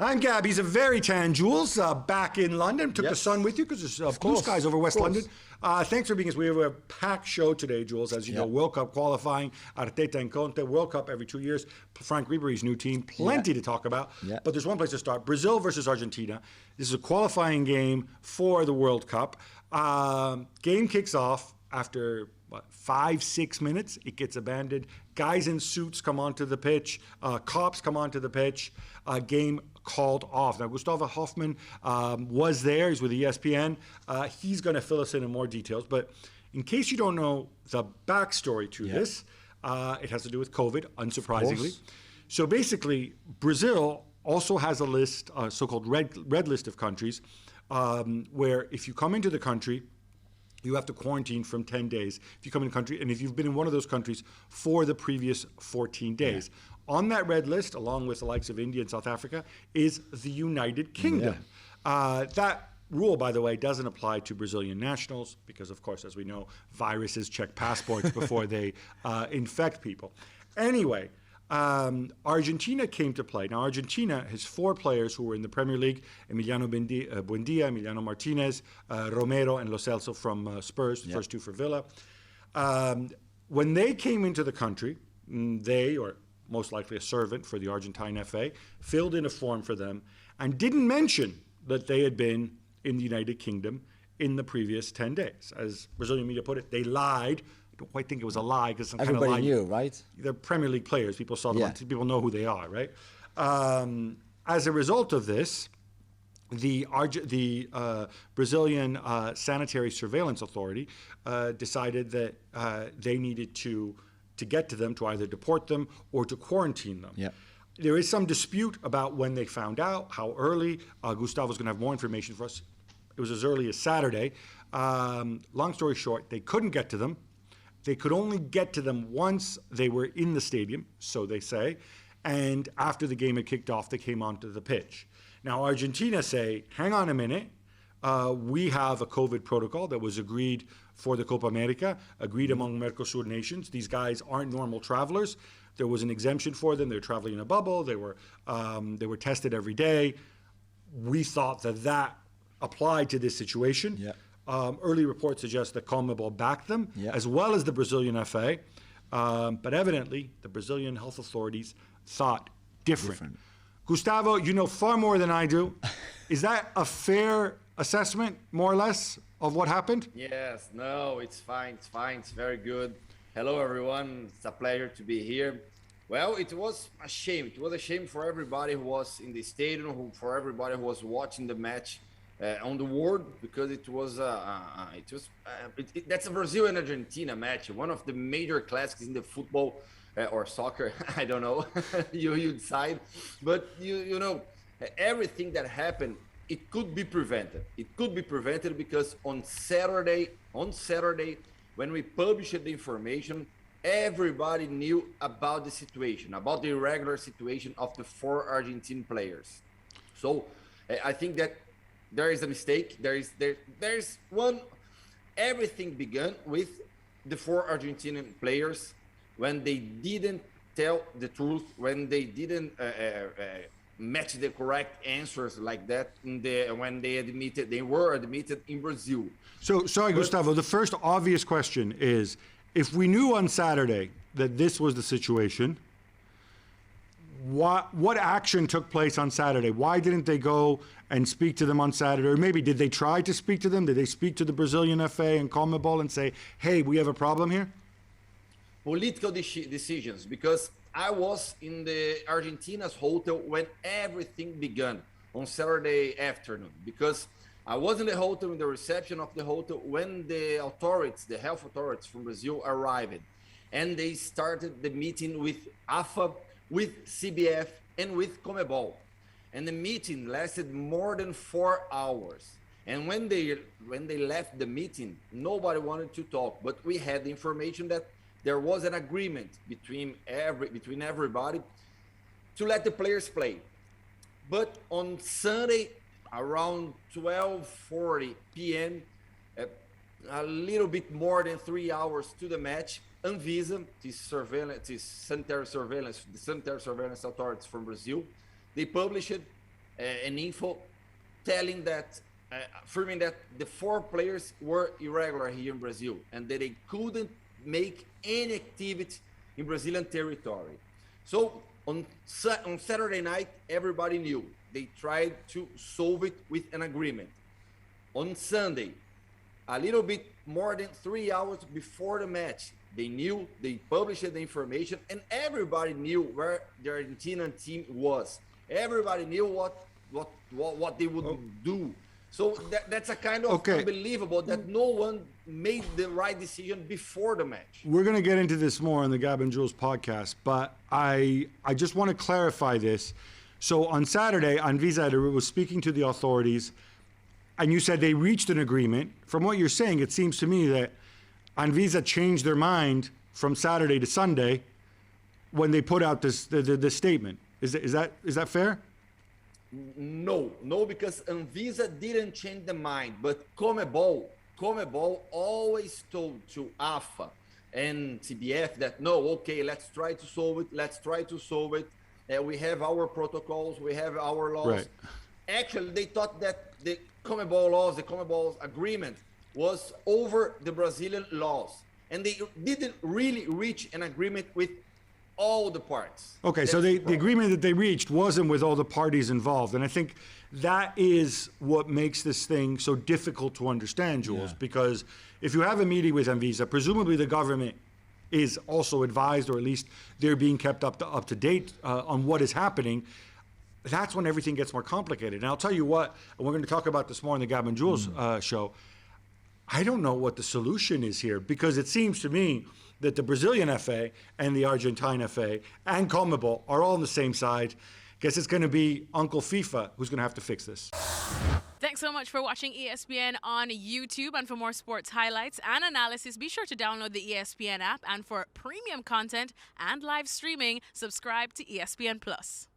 I'm Gab. He's a very tan Jules, back in London. Took the sun with you because there's blue skies over West London. Thanks for being with us. We have a packed show today, Jules. As you know, World Cup qualifying, Arteta and Conte, World Cup every 2 years. Frank Ribery's new team, plenty to talk about. But there's one place to start. Brazil versus Argentina. This is a qualifying game for the World Cup. Game kicks off after 5-6 minutes. It gets abandoned. Guys in suits come onto the pitch. Cops come onto the pitch. Game called off. Now, Gustavo Hofman was there. He's with ESPN. He's going to fill us in more details. But in case you don't know the backstory to this, it has to do with COVID, unsurprisingly. So basically, Brazil also has a list, a so-called red list of countries, where if you come into the country, you have to quarantine from 10 days if you come in the country, and if you've been in one of those countries for the previous 14 days. On that red list, along with the likes of India and South Africa, is the United Kingdom. That rule, by the way, doesn't apply to Brazilian nationals because, of course, as we know, viruses check passports before they infect people. Anyway, Argentina came to play. Now, Argentina has 4 players who were in the Premier League: Emiliano Buendia, Emiliano Martinez, Romero, and Lo Celso from Spurs, the first 2 for Villa. When they came into the country, they, or most likely a servant for the Argentine FA, filled in a form for them and didn't mention that they had been in the United Kingdom in the previous 10 days. As Brazilian media put it, they lied. I don't quite think it was a lie because everybody knew, right? They're Premier League players. People saw them. People know who they are, right? As a result of this, the Brazilian Sanitary Surveillance Authority decided that they needed to get to them, to either deport them or to quarantine them. There is some dispute about when they found out, how early. Gustavo's going to have more information for us. It was as early as Saturday. Long story short, they couldn't get to them. They could only get to them once they were in the stadium, so they say, and after the game had kicked off, they came onto the pitch. Now, Argentina say, hang on a minute, we have a COVID protocol that was agreed for the Copa America, agreed among Mercosur nations. These guys aren't normal travelers. There was an exemption for them. They were traveling in a bubble. They were tested every day. We thought that applied to this situation. Early reports suggest that CONMEBOL backed them, as well as the Brazilian FA. But evidently, the Brazilian health authorities thought different. Gustavo, you know far more than I do. Is that a fair assessment, more or less, of what happened? Yes, no, it's fine. It's fine. It's very good. Hello, everyone. It's a pleasure to be here. Well, it was a shame. It was a shame for everybody who was in the stadium, for everybody who was watching the match on the world, because it was that's a Brazil and Argentina match, one of the major classics in the football or soccer. I don't know. you decide. But you know, everything that happened, it could be prevented. It could be prevented because on Saturday, when we published the information, everybody knew about the situation, about the irregular situation of the 4 Argentine players. So I think that there is a mistake. There's one. Everything began with the 4 Argentinian players when they didn't tell the truth, when they didn't match the correct answers like that when they were admitted in Brazil. So, sorry, Gustavo, the first obvious question is, if we knew on Saturday that this was the situation, what action took place on Saturday? Why didn't they go and speak to them on Saturday? Or maybe did they try to speak to them? Did they speak to the Brazilian FA and CONMEBOL and say, hey, we have a problem here? Political decisions, because I was in the Argentina's hotel when everything began on Saturday afternoon, because I was in the hotel, in the reception of the hotel, when the authorities, the health authorities from Brazil arrived, and they started the meeting with AFA, with CBF, and with CONMEBOL. And the meeting lasted more than 4 hours. And when they left the meeting, nobody wanted to talk, but we had the information that there was an agreement between everybody to let the players play. But on Sunday, around 12:40 p.m., a little bit more than 3 hours to the match, Anvisa, the sanitary surveillance authorities from Brazil, they published an info telling that, affirming that the 4 players were irregular here in Brazil and that they couldn't make any activity in Brazilian territory. So on Saturday night, everybody knew. They tried to solve it with an agreement. On Sunday, a little bit more than 3 hours before the match, they knew, they published the information, and everybody knew where the Argentinian team was. Everybody knew what they would do. So that's a kind of unbelievable that no one made the right decision before the match. We're going to get into this more on the Gab and Juls podcast, but I just want to clarify this. So on Saturday, Anvisa was speaking to the authorities, and you said they reached an agreement. From what you're saying, it seems to me that Anvisa changed their mind from Saturday to Sunday when they put out this statement. Is that fair? No, because Anvisa didn't change the mind, but Comebol always told to AFA and CBF that let's try to solve it. We have our protocols, we have our laws. Right. Actually, they thought that the Comebol laws, the Comebol agreement was over the Brazilian laws, and they didn't really reach an agreement with all the parts. Okay, so the agreement that they reached wasn't with all the parties involved. And I think that is what makes this thing so difficult to understand, Jules, because if you have a meeting with Anvisa, presumably the government is also advised, or at least they're being kept up to date on what is happening. That's when everything gets more complicated. And I'll tell you what, and we're going to talk about this more in the Gab and Juls show, I don't know what the solution is here, because it seems to me that the Brazilian FA and the Argentine FA and CONMEBOL are all on the same side. Guess it's going to be Uncle FIFA who's going to have to fix this. Thanks so much for watching ESPN on YouTube. And for more sports highlights and analysis, be sure to download the ESPN app. And for premium content and live streaming, subscribe to ESPN Plus.